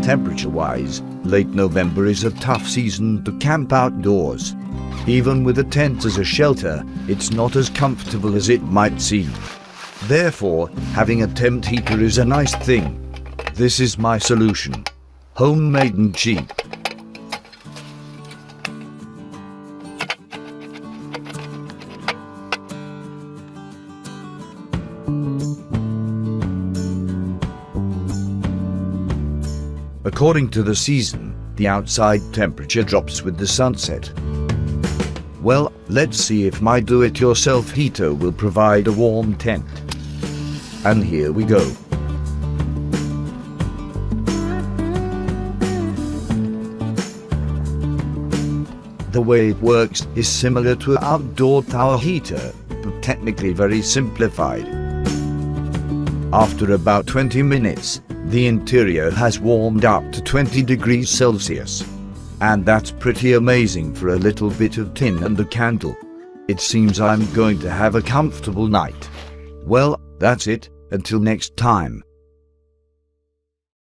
Temperature-wise, late November is a tough season to camp outdoors. Even with a tent as a shelter, it's not as comfortable as it might seem. Therefore, having a tent heater is a nice thing. This is my solution. Homemade and cheap. According to the season, the outside temperature drops with the sunset. Well, let's see if my do-it-yourself heater will provide a warm tent. And here we go. The way it works is similar to an outdoor tower heater, but technically very simplified. After about 20 minutes, the interior has warmed up to 20 degrees Celsius. And that's pretty amazing for a little bit of tin and a candle. It seems I'm going to have a comfortable night. Well, that's it, until next time.